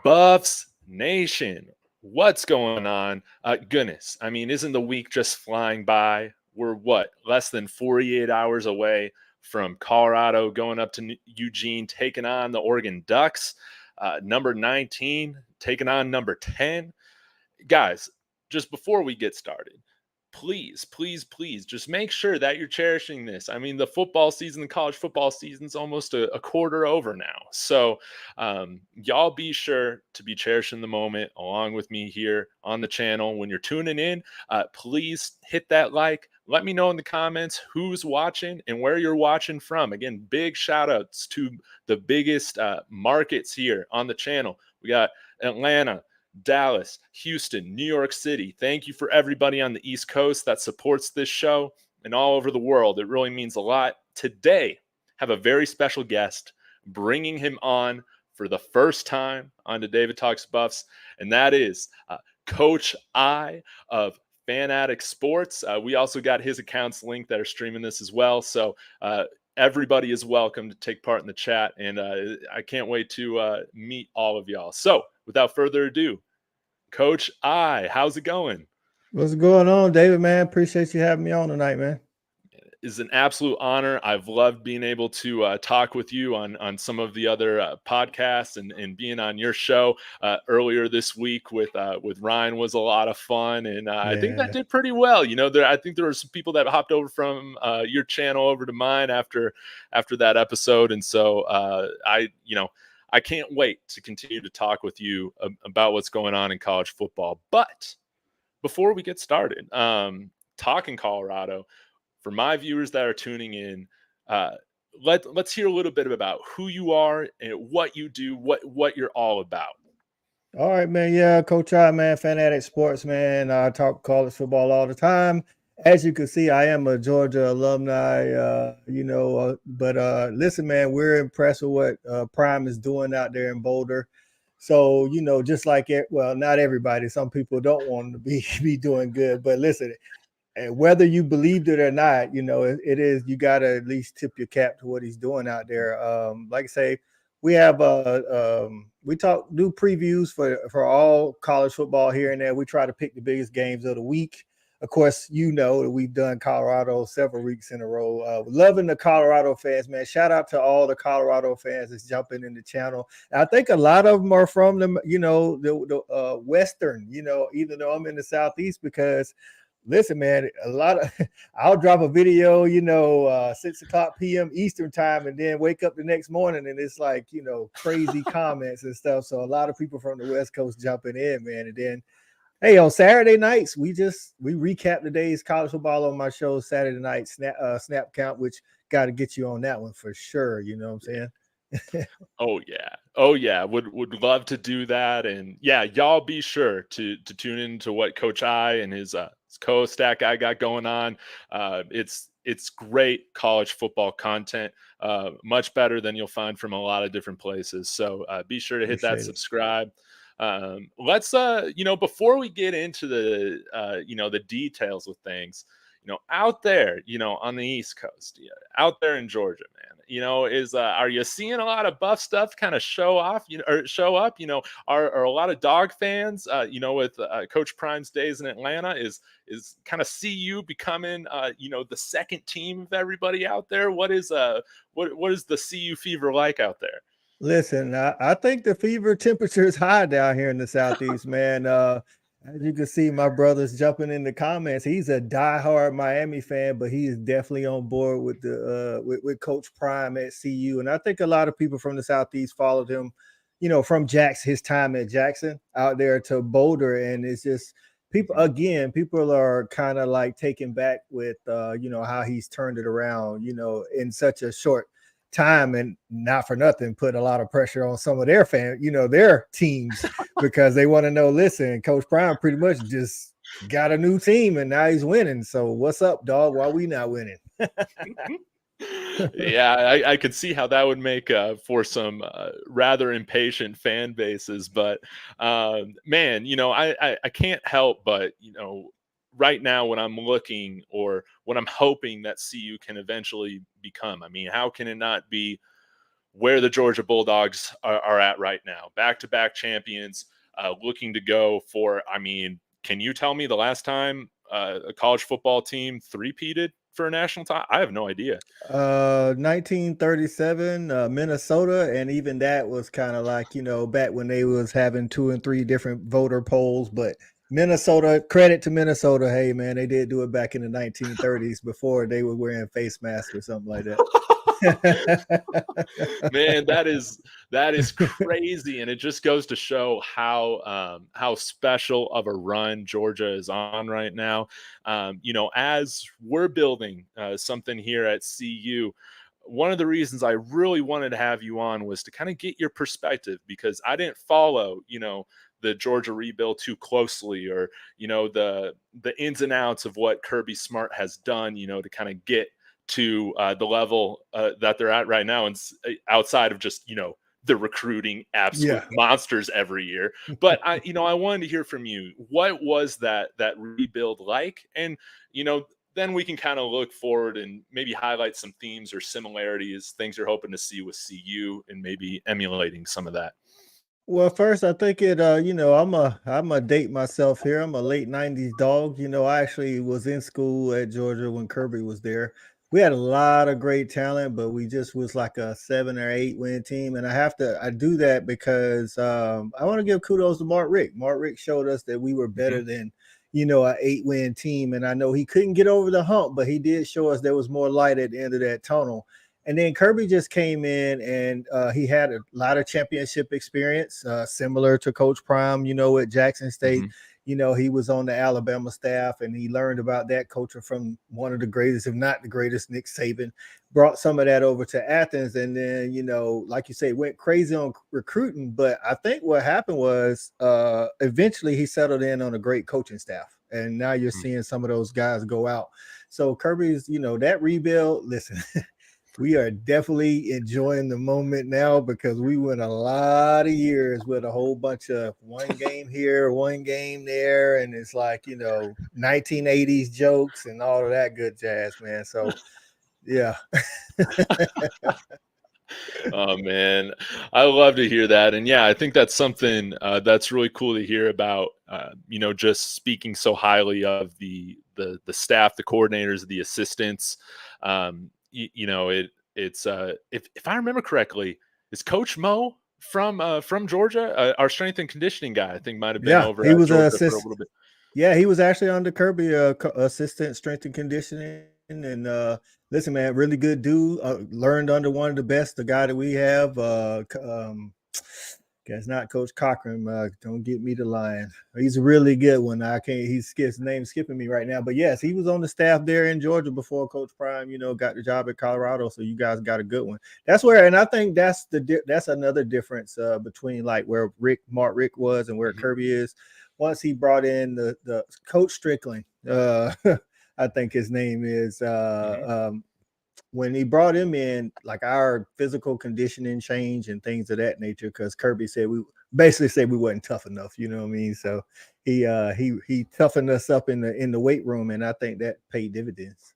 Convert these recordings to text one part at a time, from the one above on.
Buffs Nation, what's going on? Goodness, I mean, isn't the week just flying by? We're less than 48 hours away from Colorado going up to Eugene, taking on the Oregon Ducks. Number 19 taking on number 10. Guys, just before we get started, please, please, please just make sure that you're cherishing this. I mean, the football season, the college football season is almost a quarter over now. So, y'all be sure to be cherishing the moment along with me here on the channel. When you're tuning in, please hit that like. Let me know in the comments who's watching and where you're watching from. Again, big shout outs to the biggest markets here on the channel. We got Atlanta, Dallas, Houston, New York City. Thank you for everybody on the East Coast that supports this show and all over the world. It really means a lot. Today, have a very special guest, bringing him on for the first time on the David Talks Buffs, and that is Coach I of Fanatic Sports. We also got his accounts linked that are streaming this as well. So everybody is welcome to take part in the chat, and I can't wait to meet all of y'all. So without further ado, Coach I, how's it going? What's going on, David, man? Appreciate you having me on tonight, man. It's an absolute honor. I've loved being able to talk with you on some of the other podcasts and being on your show earlier this week with Ryan was a lot of fun, and I think that did pretty well. You know, I think there were some people that hopped over from your channel over to mine after that episode, and so I can't wait to continue to talk with you about what's going on in college football. But before we get started, talking Colorado, for my viewers that are tuning in, let's hear a little bit about who you are and what you do, what you're all about. All right, man. Yeah, Coach I, man, Fanatic Sports, man. I talk college football all the time. As you can see, I am a Georgia alumni, but listen, man, we're impressed with what Prime is doing out there in Boulder. So, just like not everybody, some people don't want to be doing good, but listen, and whether you believed it or not, it is, you got to at least tip your cap to what he's doing out there. Like I say, we have do previews for all college football here and there. We try to pick the biggest games of the week. Of course, that we've done Colorado several weeks in a row. Loving the Colorado fans, man. Shout out to all the Colorado fans that's jumping in the channel. And I think a lot of them are from the Western, even though I'm in the Southeast, because listen, man, I'll drop a video, 6:00 p.m. Eastern time, and then wake up the next morning and it's like, crazy comments and stuff. So a lot of people from the West Coast jumping in, man. And then, hey, on Saturday nights, we recap the day's college football on my show, Saturday night snap count, which got to get you on that one for sure. You know what I'm saying? Oh yeah. Would love to do that. And yeah, y'all be sure to tune into what Coach I and his co-stack guy got going on. It's great college football content, much better than you'll find from a lot of different places. So be sure to hit that subscribe. Let's before we get into the details of things, out there, on the East Coast, out there in Georgia, man, are you seeing a lot of Buff stuff kind of show up? Are a lot of Dog fans, with Coach Prime's days in Atlanta, is kind of CU becoming, the second team of everybody out there? What is the CU fever like out there? Listen, I think the fever temperature is high down here in the Southeast, man. As you can see, my brother's jumping in the comments. He's a diehard Miami fan, but he is definitely on board with with Coach Prime at CU. And I think a lot of people from the Southeast followed him, from his time at Jackson out there to Boulder. And it's just people are kind of like taken back with, how he's turned it around, in such a short time, and not for nothing put a lot of pressure on some of their fans, their teams, because they want to know, listen, Coach Prime pretty much just got a new team and now he's winning. So what's up, dog? Why we not winning? Yeah, I could see how that would make for some rather impatient fan bases. But man, I can't help but, right now when I'm looking, or what I'm hoping that CU can eventually become, I mean, how can it not be where the Georgia Bulldogs are at right now. Back-to-back champions, looking to go for, I mean, can you tell me the last time a college football team three-peated for a national title? I have no idea. 1937, Minnesota, and even that was kind of like, back when they was having 2 and 3 different voter polls. But Minnesota, credit to Minnesota, hey man, they did do it back in the 1930s before they were wearing face masks or something like that. Man, that is crazy, and it just goes to show how special of a run Georgia is on right now. As we're building something here at CU, one of the reasons I really wanted to have you on was to kind of get your perspective, because I didn't follow, the Georgia rebuild too closely, or the ins and outs of what Kirby Smart has done, to kind of get to the level that they're at right now, and outside of just the recruiting absolute Yeah. monsters every year. But I wanted to hear from you. What was that rebuild like? And then we can kind of look forward and maybe highlight some themes or similarities, things you're hoping to see with CU, and maybe emulating some of that. Well, first, I think I'm a date myself here. I'm a late '90s dog. I actually was in school at Georgia when Kirby was there. We had a lot of great talent, but we just was like a 7 or 8 win team. And I do that because I want to give kudos to Mark Rick. Mark Rick showed us that we were better Mhm. than an 8 win team. And I know he couldn't get over the hump, but he did show us there was more light at the end of that tunnel. And then Kirby just came in, and he had a lot of championship experience, similar to Coach Prime, at Jackson State. Mhm. He was on the Alabama staff, and he learned about that culture from one of the greatest, if not the greatest, Nick Saban. Brought some of that over to Athens, and then, like you say, went crazy on recruiting. But I think what happened was eventually he settled in on a great coaching staff. And now you're Mhm. seeing some of those guys go out. So Kirby's, that rebuild, listen, we are definitely enjoying the moment now because we went a lot of years with a whole bunch of one game here, one game there, and it's like 1980s jokes and all of that good jazz, man. So yeah. Oh man, I love to hear that, and yeah, I think that's something that's really cool to hear about. Just speaking so highly of the staff, the coordinators, the assistants. It's if I remember correctly, is Coach Mo from Georgia? Our strength and conditioning guy, I think, might have been Yeah, over he at was a Georgia for a assist. little bit. Yeah, he was actually under Kirby, assistant strength and conditioning. And listen, man, really good dude. Learned under one of the best, the guy that we have. It's not Coach Cochran. Don't get me to lying. He's a really good one. I can't. His name skipping me right now. But yes, he was on the staff there in Georgia before Coach Prime. Got the job at Colorado. So you guys got a good one. That's where, and I think that's another difference between like where Mark Rick was and where Mhm. Kirby is. Once he brought in the Coach Strickland, I think his name is. Mhm. When he brought him in, like our physical conditioning changed and things of that nature, because Kirby said we basically said we wasn't tough enough, you know what I mean? So he toughened us up in the weight room, and I think that paid dividends.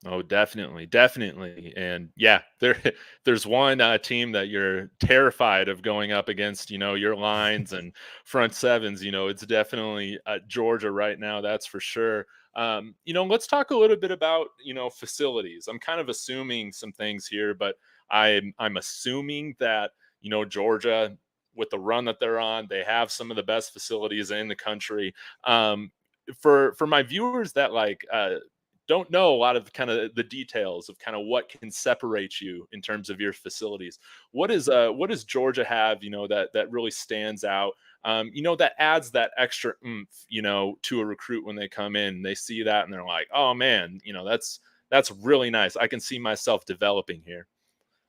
Oh, definitely, definitely, and yeah, there's one team that you're terrified of going up against. Your lines and front sevens. It's definitely Georgia right now. That's for sure. Let's talk a little bit about facilities. I'm kind of assuming some things here, but I'm assuming that Georgia, with the run that they're on, they have some of the best facilities in the country. For my viewers that don't know a lot of kind of the details of kind of what can separate you in terms of your facilities. What does Georgia have, that really stands out? That adds that extra oomph, to a recruit when they come in. They see that and they're like, oh man, that's really nice. I can see myself developing here.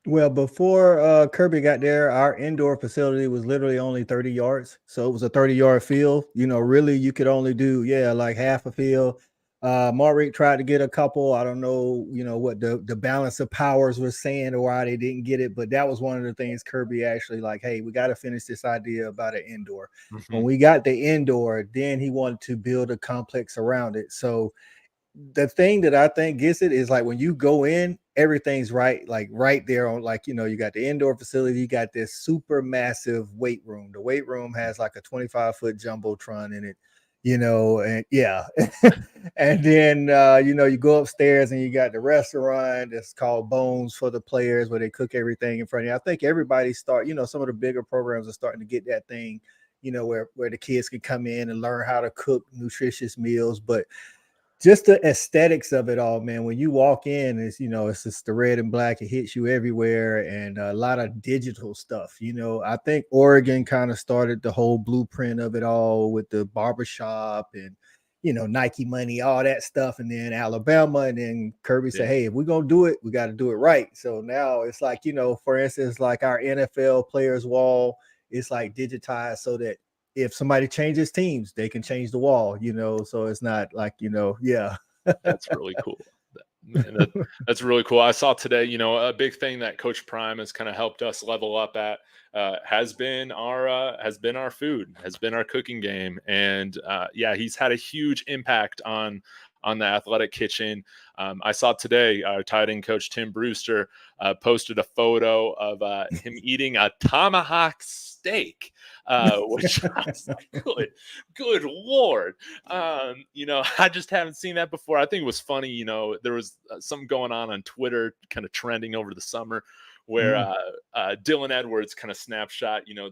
Well, before Kirby got there, our indoor facility was literally only 30 yards. So it was a 30-yard field. Really you could only do, like half a field. Mark tried to get a couple. I don't know, what the balance of powers was saying or why they didn't get it, but that was one of the things Kirby actually like, hey, we got to finish this idea about an indoor. When Hmm. we got the indoor, then he wanted to build a complex around it. So the thing that I think gets it is like when you go in, everything's right, like right there on, like, you know, you got the indoor facility, you got this super massive weight room. The weight room has like a 25-foot jumbotron in it, you know, and yeah. And then you know, you go upstairs and you got the restaurant that's called Bones for the players where they cook everything in front of you. I think everybody start, you know, some of the bigger programs are starting to get that thing, you know, where the kids can come in and learn how to cook nutritious meals. But just the aesthetics of it all, man. When you walk in, it's, you know, it's just the red and black. It hits you everywhere, and a lot of digital stuff. You know, I think Oregon kind of started the whole blueprint of it all with the barbershop and, you know, Nike money, all that stuff. And then Alabama, and then Kirby said, Yeah, "Hey, if we're gonna do it, we got to do it right." So now it's like, you know, for instance, like our NFL players wall, it's like digitized so that if somebody changes teams, they can change the wall, you know, so it's not like, you know, yeah. that's really cool. Man, that's really cool. I saw today, you know, a big thing that Coach Prime has kind of helped us level up at has been our food, has been our cooking game, and yeah, he's had a huge impact on the athletic kitchen. I saw today our tight end coach Tim Brewster posted a photo of him eating a tomahawk steak, which I was like, good lord. You know, I just haven't seen that before. I think it was funny. You know, there was something going on Twitter, kind of trending over the summer, where Mm, Dylan Edwards kind of snapshot. You know,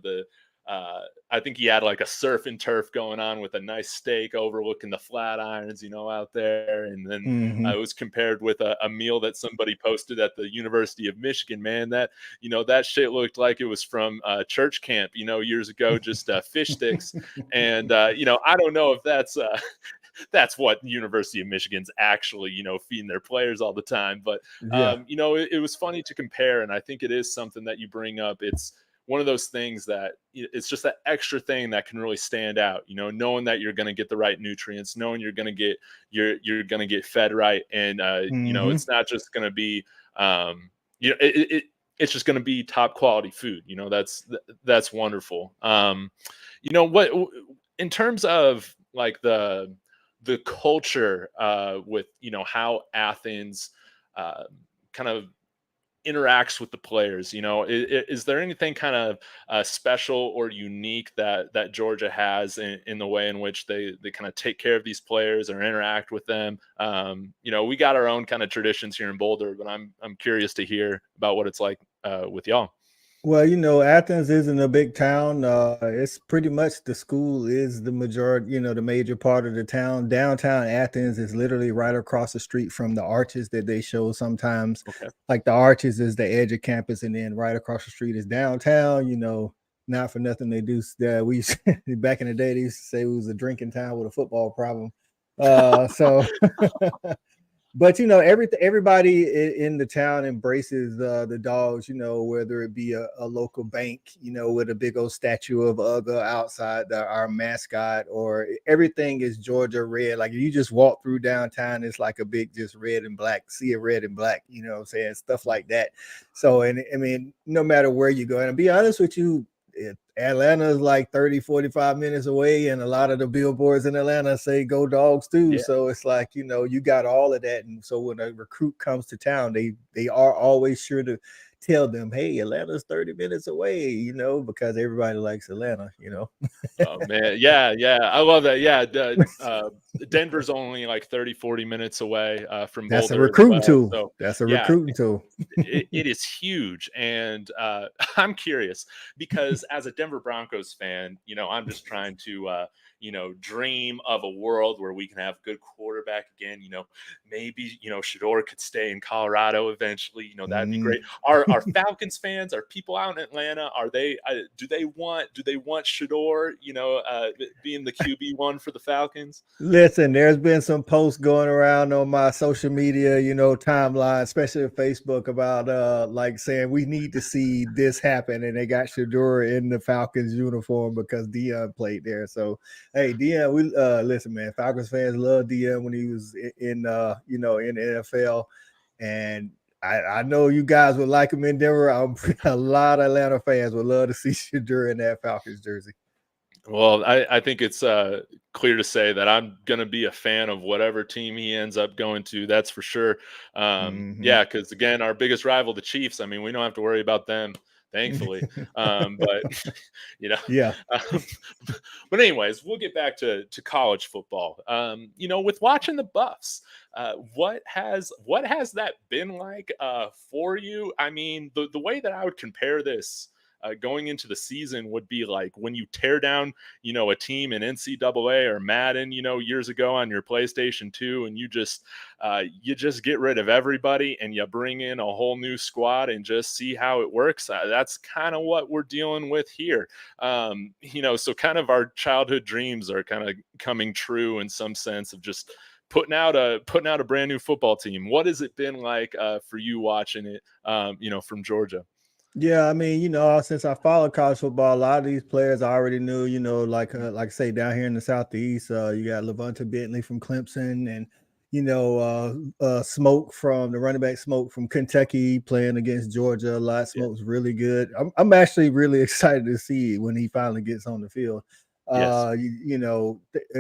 I think he had like a surf and turf going on with a nice steak overlooking the flat irons, you know, out there. And then mhm. it was compared with a meal that somebody posted at the University of Michigan. Man, that, you know, that shit looked like it was from church camp, you know, years ago, just fish sticks. And you know, I don't know if that's what the University of Michigan's actually, you know, feeding their players all the time. But Yeah. you know, it was funny to compare, and I think it is something that you bring up. It's one of those things that it's just that extra thing that can really stand out. You know, knowing that you're going to get the right nutrients, knowing you're going to get fed right, and you know, Mhm. it's not just going to be you know, it's just going to be top quality food. You know, that's wonderful. You know what, in terms of like the culture with, you know, how Athens uh, kind of interacts with the players, you know, is there anything kind of special or unique that Georgia has in the way in which they kind of take care of these players or interact with them? You know, we got our own kind of traditions here in Boulder, but I'm curious to hear about what it's like with y'all. Well, you know, Athens isn't a big town. It's pretty much the school is the majority, you know, the major part of the town. Downtown Athens is literally right across the street from the arches that they show sometimes. Okay. Like the arches is the edge of campus, and then right across the street is downtown. You know, not for nothing they do. We used, back in the day they used to say it was a drinking town with a football problem. So but you know, everybody in the town embraces the dogs. You know, whether it be a local bank, you know, with a big old statue of Uga outside our mascot, or everything is Georgia red. Like if you just walk through downtown, it's like a big just red and black, sea of red and black. You know what I'm saying? Stuff like that. So, and I mean, no matter where you go, and to be honest with you, Atlanta is like 30, 45 minutes away, and a lot of the billboards in Atlanta say go dogs too. Yeah. So it's like, you know, you got all of that. And so when a recruit comes to town, they are always sure to tell them, hey, Atlanta's 30 minutes away, you know, because everybody likes Atlanta, you know. Oh man, yeah, yeah, I love that. Yeah, Denver's only like 30, 40 minutes away from That's a Boulder as recruiting well. tool. So That's a yeah, recruiting tool. it is huge. And I'm curious because as a Denver Broncos fan, you know, I'm just trying to you know, dream of a world where we can have a good quarterback again. You know, maybe, you know, Shador could stay in Colorado eventually. You know, that'd be Mm. great. Are Falcons fans, are people out in Atlanta, are they do they want Shador, you know, being the QB1 for the Falcons? Listen, there's been some posts going around on my social media, you know, timeline, especially Facebook, about like saying we need to see this happen, and they got Shador in the Falcons uniform because Dion played there. So, hey, Dion, we listen, man. Falcons fans love Dion when he was in you know, in the NFL, and I know you guys would like him in Denver. A lot of Atlanta fans would love to see Shador in that Falcons jersey. Well, I think it's clear to say that I'm going to be a fan of whatever team he ends up going to. That's for sure. Hmm. Yeah, because again, our biggest rival, the Chiefs. I mean, we don't have to worry about them, thankfully. But you know, Yeah. um, but anyways, we'll get back to college football. With watching the Buffs, what has that been like for you? I mean, the way that I would compare this. Going into the season would be like when you tear down a team in NCAA or Madden, years ago on your PlayStation 2, and you just get rid of everybody and you bring in a whole new squad and just see how it works. That's kind of what we're dealing with here. So kind of our childhood dreams are kind of coming true in some sense of just putting out a brand new football team. What has it been like for you watching it? From Georgia. Yeah, I mean, since I follow college football, a lot of these players I already knew. Like say down here in the southeast, you got Levante Bentley from Clemson, and Smoke from the running back Smoke from Kentucky playing against Georgia. A lot Yeah. Smoke's really good. I'm actually really excited to see when he finally gets on the field. Yes.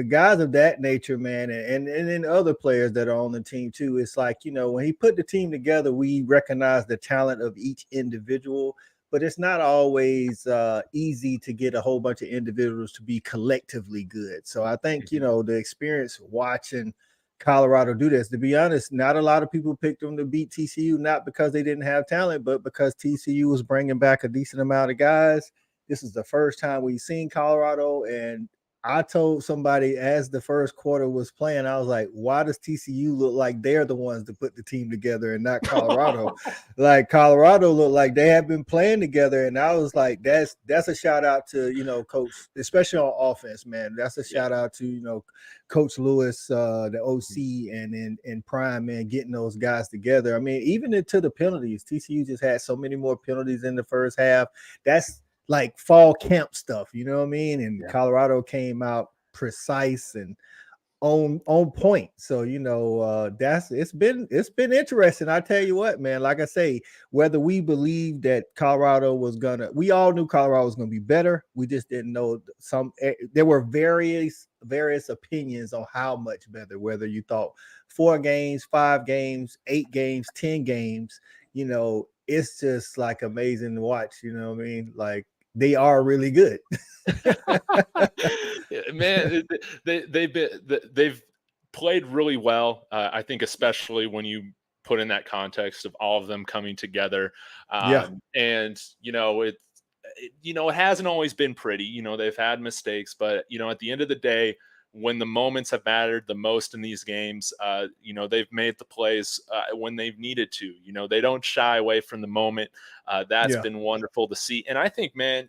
Guys of that nature, man, and then other players that are on the team too. It's like, when he put the team together, we recognize the talent of each individual, but it's not always easy to get a whole bunch of individuals to be collectively good. So I think, Mhm. the experience watching Colorado do this, to be honest, not a lot of people picked them to beat TCU, not because they didn't have talent, but because TCU was bringing back a decent amount of guys. This is the first time we've seen Colorado, and I told somebody as the first quarter was playing, I was like, why does TCU look like they're the ones to put the team together and not Colorado? Like Colorado looked like they have been playing together. And I was like, that's a shout out to, coach, especially on offense, man. That's a Yeah. shout out to, Coach Lewis, the Mhm. OC, and in Prime, man, getting those guys together. I mean, even into the penalties, TCU just had so many more penalties in the first half. That's like fall camp stuff, you know what I mean? And Yeah. Colorado came out precise and on point. So that's it's been interesting. I tell you what, man. Like I say, whether we believe that Colorado was gonna, we all knew Colorado was gonna be better. We just didn't know there were various opinions on how much better. Whether you thought 4 games, 5 games, 8 games, 10 games. It's just like amazing to watch. You know what I mean? Like they are really good. Yeah, man, they've played really well. I think especially when you put in that context of all of them coming together, Yeah, and it hasn't always been pretty. They've had mistakes, but at the end of the day, when the moments have mattered the most in these games, they've made the plays when they've needed to. They don't shy away from the moment. That's yeah. been wonderful to see, and I think, man,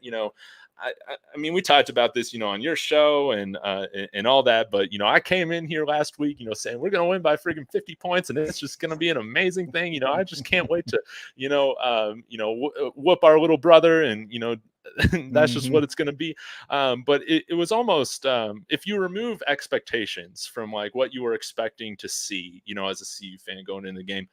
I mean, we talked about this, on your show and all that, but I came in here last week, saying we're gonna win by freaking 50 points, and it's just gonna be an amazing thing. I just can't wait to, whoop our little brother, and that's just Hmm. what it's gonna be. But it was almost, if you remove expectations from like what you were expecting to see, as a CU fan going into the game,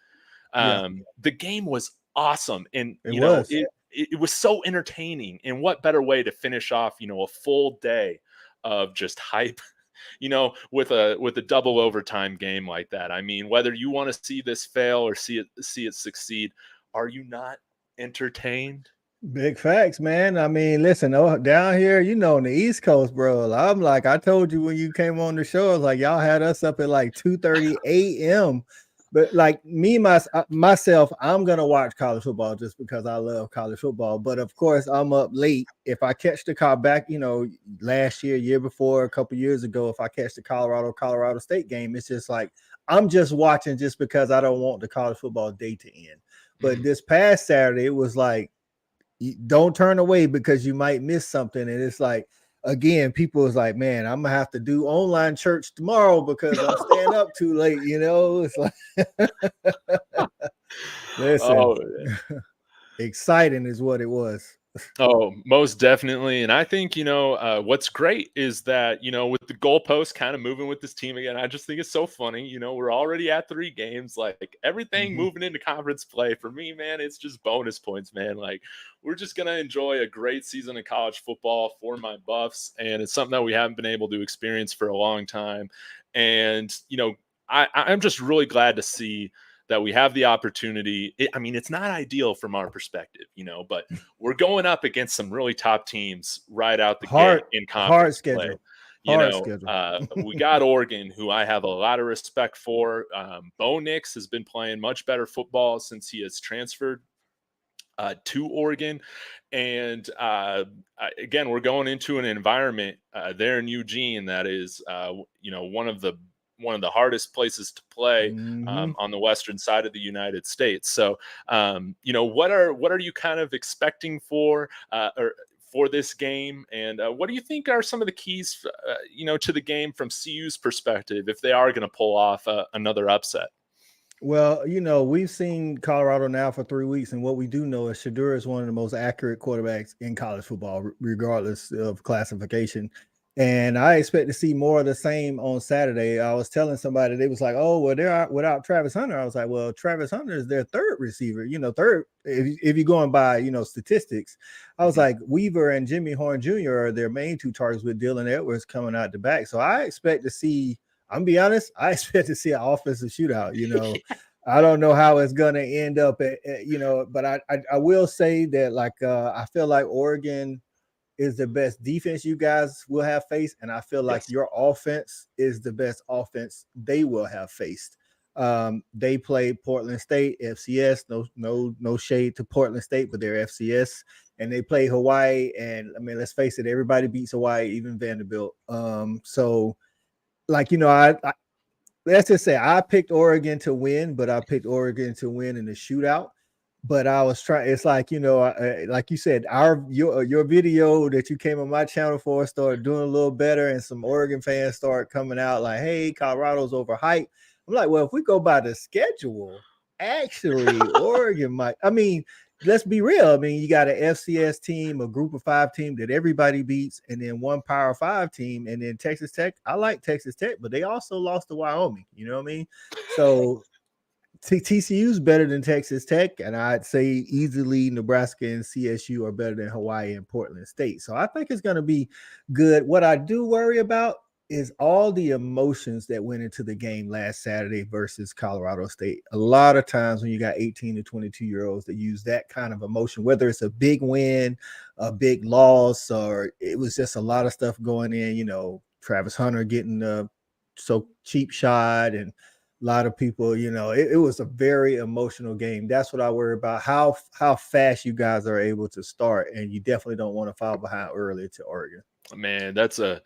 Yeah, the game was awesome, and it was. it was so entertaining. And what better way to finish off a full day of just hype, with a double overtime game like that. I mean, whether you want to see this fail or see it succeed, are you not entertained? Big facts, man. I mean, listen, down here, on the East Coast, bro. I'm like, I told you when you came on the show, I was like, y'all had us up at like 2:30 a.m. But like myself, I'm gonna watch college football just because I love college football. But of course, I'm up late. If I catch the car back, last year before, a couple years ago, if I catch the Colorado State game, it's just like I'm just watching just because I don't want the college football day to end. But Mhm. this past Saturday, it was like don't turn away because you might miss something. And it's like, again, people is like, man, I'm gonna have to do online church tomorrow because I'm staying up too late. It's like, listen, Oh, exciting is what it was. Oh, most definitely. And I think, what's great is that, with the goalposts kind of moving with this team again, I just think it's so funny. We're already at 3 games, like everything Mhm. moving into conference play for me, man, it's just bonus points, man. Like we're just going to enjoy a great season of college football for my Buffs. And it's something that we haven't been able to experience for a long time. And, I'm just really glad to see that we have the opportunity. I mean, it's not ideal from our perspective, but we're going up against some really top teams right out the Hard gate in hard conference play. schedule. Hard schedule. We got Oregon, who I have a lot of respect for. Bo Nix has been playing much better football since he has transferred to Oregon. And again, we're going into an environment there in Eugene that is, one of the hardest places to play Mhm. on the western side of the United States. So, what are you kind of expecting for this game, and what do you think are some of the keys, to the game from CU's perspective if they are going to pull off another upset? Well, we've seen Colorado now for 3 weeks, and what we do know is Shadur is one of the most accurate quarterbacks in college football, regardless of classification. And I expect to see more of the same on Saturday. I was telling somebody, they was like, "Oh, well, they're out without Travis Hunter." I was like, "Well, Travis Hunter is their third receiver. Third if you're going by statistics." I was Mhm. like, Weaver and Jimmy Horn Jr. are their main two targets with Dylan Edwards coming out the back. So I expect to see. I'm be honest, I expect to see an offensive shootout. I don't know how it's gonna end up but I will say that I feel like Oregon is the best defense you guys will have faced, and I feel like Yes. your offense is the best offense they will have faced. They played Portland State, FCS. No shade to Portland State, but they're FCS, and they play Hawaii. And I mean, let's face it, everybody beats Hawaii, even Vanderbilt. So I let's just say I picked Oregon to win, but I picked Oregon to win in the shootout. But I was trying. It's like like you said, your video that you came on my channel for started doing a little better, and some Oregon fans start coming out like, "Hey, Colorado's overhyped." I'm like, well, if we go by the schedule, actually, Oregon might. I mean, let's be real. I mean, you got an FCS team, a group of 5 team that everybody beats, and then one Power 5 team, and then Texas Tech. I like Texas Tech, but they also lost to Wyoming. You know what I mean? So TCU's better than Texas Tech, and I'd say easily Nebraska and CSU are better than Hawaii and Portland State. So I think it's going to be good. What I do worry about is all the emotions that went into the game last Saturday versus Colorado State. A lot of times when you got 18 to 22-year-olds that use that kind of emotion, whether it's a big win, a big loss, or it was just a lot of stuff going in, Travis Hunter getting so cheap shot, and a lot of people, it was a very emotional game. That's what I worry about. How fast you guys are able to start, and you definitely don't want to fall behind early to Oregon. Man, that's a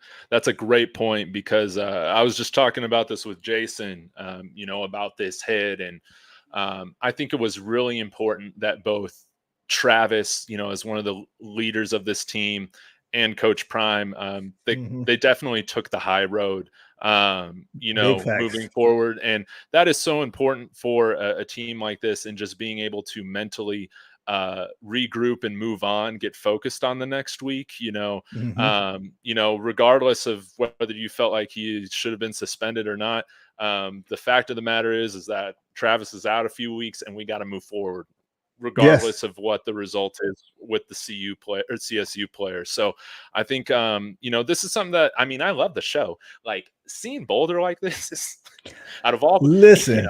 great point because I was just talking about this with Jason, about this hit, and I think it was really important that both Travis, as one of the leaders of this team, and Coach Prime, they Mm-hmm. they definitely took the high road, Big moving facts. forward, and that is so important for a team like this, and just being able to mentally regroup and move on, get focused on the next week. Mm-hmm. Regardless of whether you felt like he should have been suspended or not, the fact of the matter is that Travis is out a few weeks, and we got to move forward, Yes. regardless of what the result is with the CU player or CSU player. So I think, this is something that, I mean, I love the show. Like seeing Boulder like this is out of all, Listen,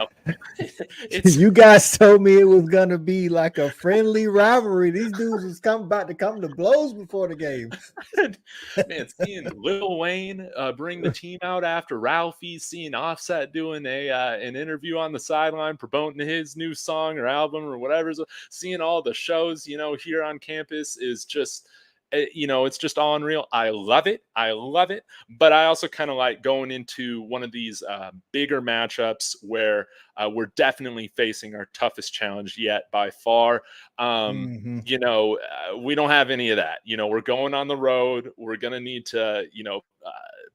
it's you guys told me it was gonna be like a friendly rivalry. These dudes was about to come to blows before the game. man, seeing Lil Wayne bring the team out after Ralphie, seeing Offset doing an interview on the sideline promoting his new song or album or whatever, seeing all the shows, here on campus is just, it's just all unreal. I love it. I love it. But I also kind of like going into one of these bigger matchups where we're definitely facing our toughest challenge yet by far. Um, Mm-hmm. we don't have any of that. We're going on the road. We're going to need to,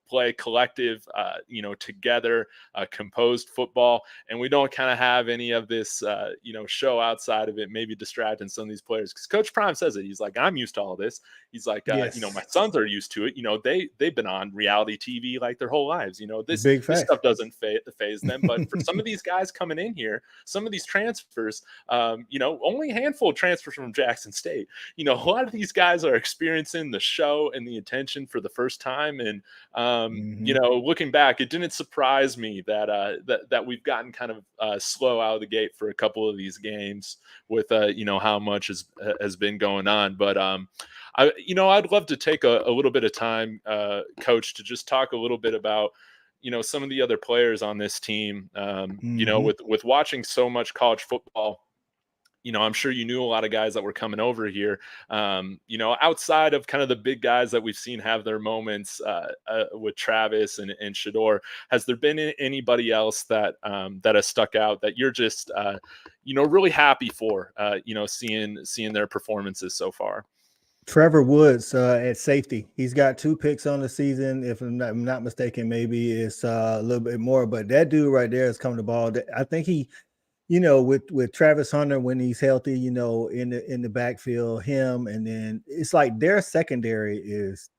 play collective, together, composed football, and we don't kind of have any of this, show outside of it, maybe distracting some of these players. Because Coach Prime says it. He's like, I'm used to all this. He's like, my Yes. sons are used to it. They've been on reality TV like their whole lives. This Big this fact. stuff doesn't phase them. But for some of these guys coming in here, some of these transfers, only a handful of transfers from Jackson State. A lot of these guys are experiencing the show and the attention for the first time. And looking back, it didn't surprise me that we've gotten kind of slow out of the gate for a couple of these games with how much has been going on. But I'd love to take a little bit of time, Coach, to just talk a little bit about some of the other players on this team. With watching so much college football, I'm sure you knew a lot of guys that were coming over here. Outside of kind of the big guys that we've seen have their moments with Travis and Shador, has there been anybody else that has stuck out that you're just really happy for? Seeing their performances so far. Trevor Woods at safety. He's got 2 picks on the season. If I'm not mistaken, maybe it's a little bit more. But that dude right there is coming the ball. I think he, with Travis Hunter when he's healthy, in the backfield, him, and then it's like their secondary is,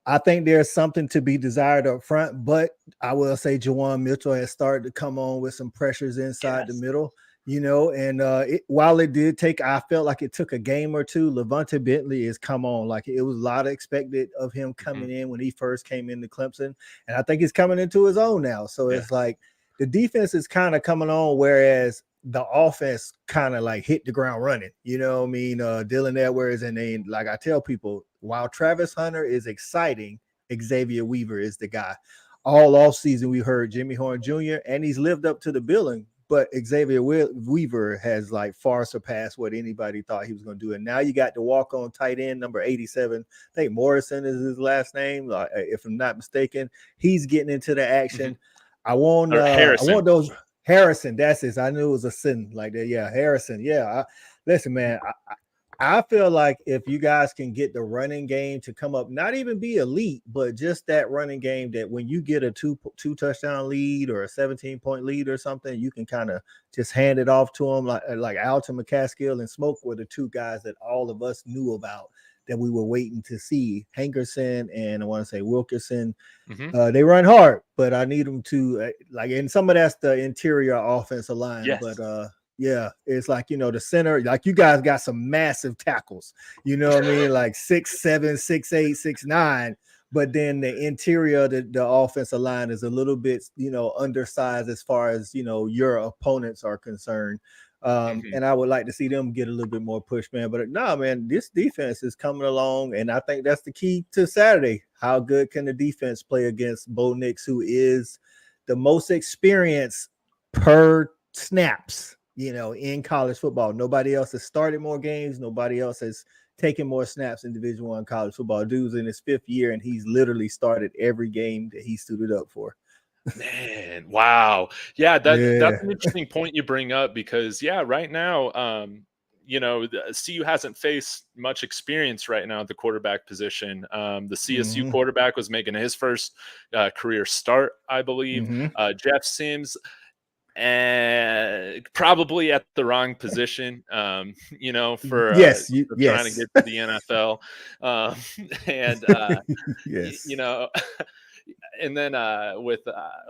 I think there's something to be desired up front. But I will say Jawan Mitchell has started to come on with some pressures inside the middle. And while it did take, I felt like it took a game or two. Levante Bentley has come on. Like it was a lot of expected of him coming in when he first came into Clemson. And I think he's coming into his own now. So it's like the defense is kind of coming on, whereas the offense kind of like hit the ground running. You know what I mean? Dylan Edwards. And then, like I tell people, while Travis Hunter is exciting, Xavier Weaver is the guy. All offseason, we heard Jimmy Horn Jr., and he's lived up to the billing. But Xavier Weaver has like far surpassed what anybody thought he was going to do. And now you got the walk-on tight end, number 87. I think Morrison is his last name, if I'm not mistaken. He's getting into the action. I want those Harrison. That's it. I knew it was a sin like that. Yeah, Harrison. Yeah. Listen, man. I feel like if you guys can get the running game to come up, not even be elite, but just that running game that when you get a two touchdown lead or a 17-point lead or something, you can kind of just hand it off to them like Alton McCaskill and Smoke were the 2 guys that all of us knew about that we were waiting to see. Hankerson and I want to say Wilkerson. They run hard, but I need them to and some of that's the interior offensive line. Yes. But yeah, it's like, the center, like you guys got some massive tackles, you know what I mean? Like 6'7", 6'8", 6'9", but then the interior, the offensive line is a little bit, undersized as far as, your opponents are concerned. And I would like to see them get a little bit more push, man. But no, man, this defense is coming along, and I think that's the key to Saturday. How good can the defense play against Bo Nix, who is the most experienced per snaps, in college football? Nobody else has started more games. Nobody else has taken more snaps in Division I college football. Dude's in his 5th year, and he's literally started every game that he suited up for. Man, wow. Yeah, that's an interesting point you bring up because, right now, the CU hasn't faced much experience right now at the quarterback position. The CSU quarterback was making his first career start, I believe. Jeff Sims, and probably at the wrong position, for trying to get to the NFL. Yes. And then with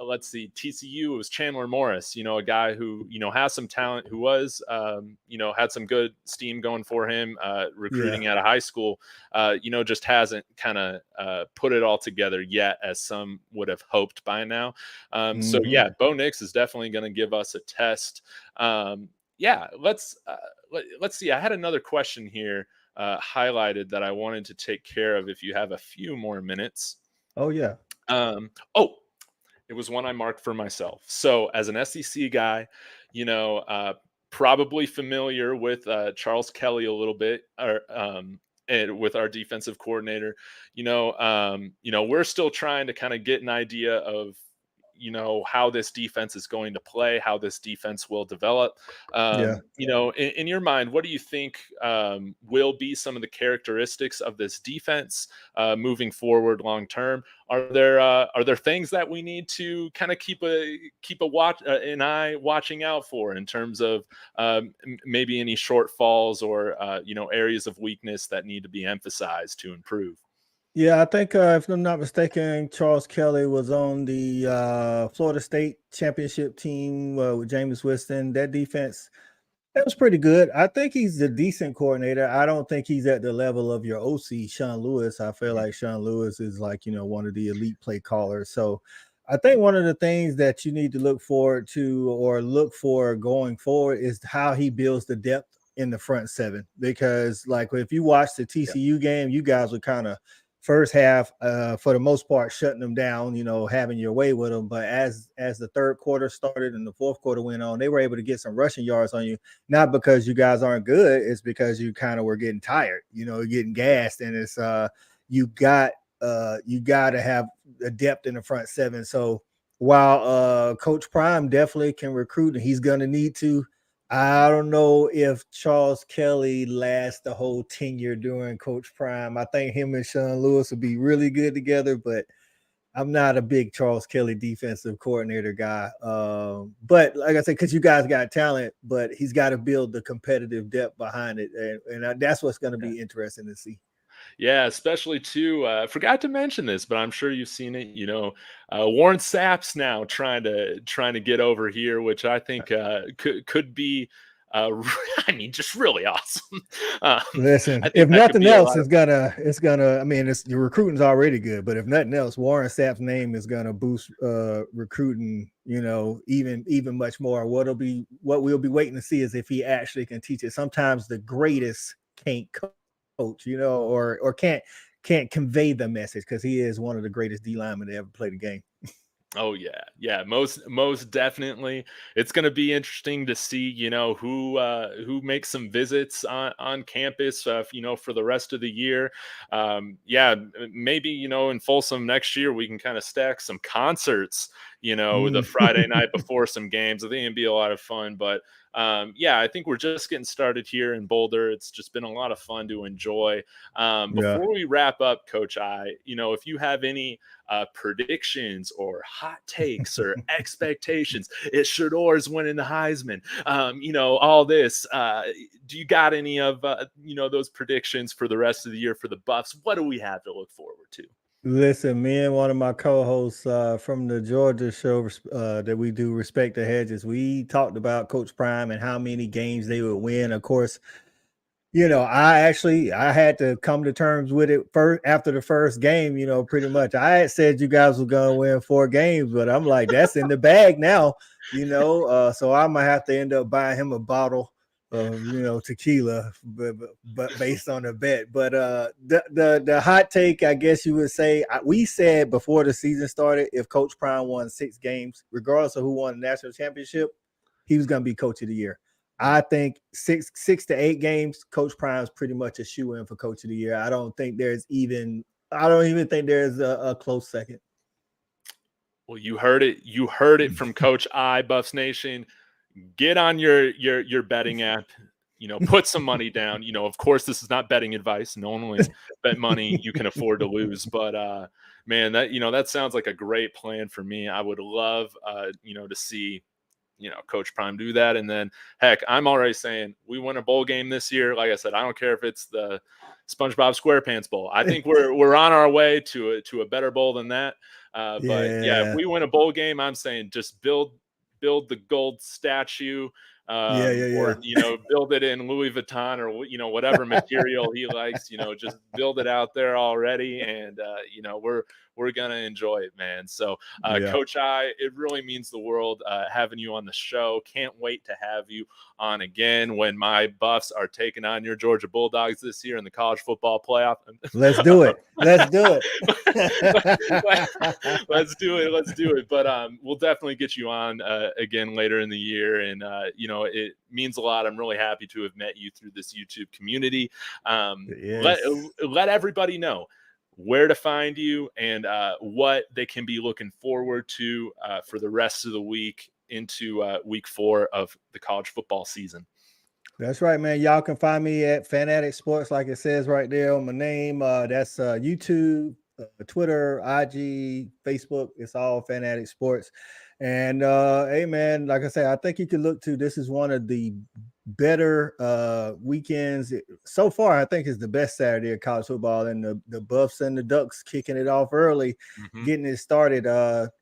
let's see, TCU, it was Chandler Morris, a guy who has some talent, who was had some good steam going for him recruiting out of high school, just hasn't kind of put it all together yet, as some would have hoped by now. So Bo Nix is definitely going to give us a test. Let's see. I had another question here highlighted that I wanted to take care of if you have a few more minutes. Oh yeah. It was one I marked for myself. So as an SEC guy, probably familiar with Charles Kelly a little bit, and with our defensive coordinator, we're still trying to kind of get an idea of, how this defense is going to play, how this defense will develop. Yeah. In your mind, what do you think will be some of the characteristics of this defense moving forward long term? Are there things that we need to kind of keep a watch an eye watching out for in terms of maybe any shortfalls or areas of weakness that need to be emphasized to improve? Yeah, I think if I'm not mistaken, Charles Kelly was on the Florida State championship team with Jameis Winston. That defense, that was pretty good. I think he's a decent coordinator. I don't think he's at the level of your OC, Sean Lewis. I feel Mhm. like Sean Lewis is like, one of the elite play callers. So I think one of the things that you need to look forward to or look for going forward is how he builds the depth in the front seven. Because like if you watch the Yeah. TCU game, you guys were kind of first half, for the most part, shutting them down, having your way with them. But as the third quarter started and the fourth quarter went on, they were able to get some rushing yards on you, not because you guys aren't good, it's because you kind of were getting tired, getting gassed, and it's you got you got to have a depth in the front seven. So while Coach Prime definitely can recruit, and he's gonna need to, I don't know if Charles Kelly lasts the whole tenure during Coach Prime. I think him and Sean Lewis would be really good together, but I'm not a big Charles Kelly defensive coordinator guy. But like I said, because you guys got talent, but he's got to build the competitive depth behind it. And that's what's going to be interesting to see. Yeah, especially too. Forgot to mention this, but I'm sure you've seen it. Warren Sapp's now trying to get over here, which I think could be. I mean, just really awesome. Listen, I if think that could nothing be a else, lot of. it's gonna. I mean, your recruiting's already good, but if nothing else, Warren Sapp's name is gonna boost recruiting. Even much more. What we'll be waiting to see is if he actually can teach it. Sometimes the greatest can't coach, or can't convey the message because he is one of the greatest D linemen to ever play the game. Oh yeah, most definitely. It's going to be interesting to see, who makes some visits on campus, for the rest of the year. Yeah, maybe in Folsom next year we can kind of stack some concerts, the Mm. Friday night before some games. I think it'd be a lot of fun. But yeah, I think we're just getting started here in Boulder. It's just been a lot of fun to enjoy. Yeah. Before we wrap up, Coach if you have any predictions or hot takes or expectations. Is Shador's winning the Heisman? All this. Do you got any of those predictions for the rest of the year for the Buffs? What do we have to look forward to? Listen, me and one of my co-hosts from the Georgia show that we do, Respect the Hedges, we talked about Coach Prime and how many games they would win. Of course, I had to come to terms with it first after the first game. Pretty much. I had said you guys were gonna win 4 games, but I'm like, that's in the bag now. So I might have to end up buying him a bottle of tequila, but based on the bet. But the hot take, I guess you would say, we said before the season started, if Coach Prime won 6 games, regardless of who won the national championship, he was gonna be Coach of the Year. I think 6 to 8 games, Coach Prime's pretty much a shoe in for Coach of the Year. I don't even think there's a close second. Well, you heard it. You heard it from Coach Buffs Nation. Get on your betting app. Put some money down. Of course, this is not betting advice. No one only bet money you can afford to lose. But man, that sounds like a great plan for me. I would love to see Coach Prime do that. And then heck, I'm already saying we win a bowl game this year. Like I said, I don't care if it's the SpongeBob SquarePants Bowl. I think we're on our way to a better bowl than that. But yeah, if Yeah, we win a bowl game, I'm saying just build the gold statue, yeah, yeah, or yeah, build it in Louis Vuitton or whatever material he likes. Just build it out there already, and we're gonna enjoy it, man. So yeah. Coach it really means the world having you on the show. Can't wait to have you on again when my Buffs are taking on your Georgia Bulldogs this year in the college football playoff. Let's do it. Let's do it. Let's do it. Let's do it. But we'll definitely get you on again later in the year, and it means a lot. I'm really happy to have met you through this YouTube community. Let Yes. let everybody know. where to find you, and what they can be looking forward to for the rest of the week into week 4 of the college football season. That's right, man. Y'all can find me at Fanatic Sports, like it says right there on my name. That's YouTube, Twitter, IG, Facebook. It's all Fanatic Sports. And hey, man, like I say, I think you can look to. This is one of the better weekends so far. I think it's the best Saturday of college football, and the Buffs and the Ducks kicking it off early, getting it started.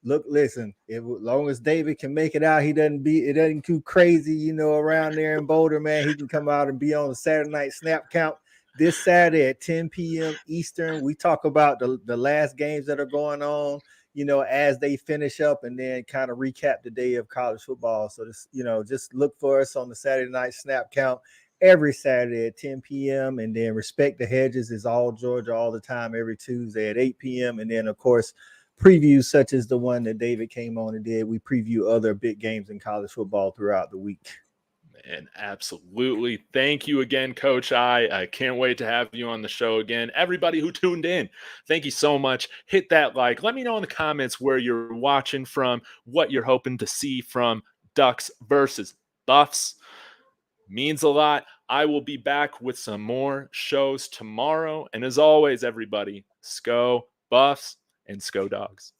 Look, listen, as long as David can make it out, it doesn't too crazy, you know, around there in Boulder, man. He can come out and be on the Saturday night snap count this Saturday at 10 p.m. Eastern. We talk about the last games that are going on, you know, as they finish up, and then kind of recap the day of college football. So this, you know, just look for us on the Saturday night snap count every Saturday at 10 p.m. And then Respect the Hedges is all Georgia all the time, every Tuesday at 8 p.m. And then, of course, previews such as the one that David came on and did. We preview other big games in college football throughout the week. And absolutely. Thank you again, Coach I can't wait to have you on the show again. Everybody who tuned in, thank you so much. Hit that like. Let me know in the comments where you're watching from, what you're hoping to see from Ducks versus Buffs. Means a lot. I will be back with some more shows tomorrow. And as always, everybody, Sco Buffs and Sco Dogs.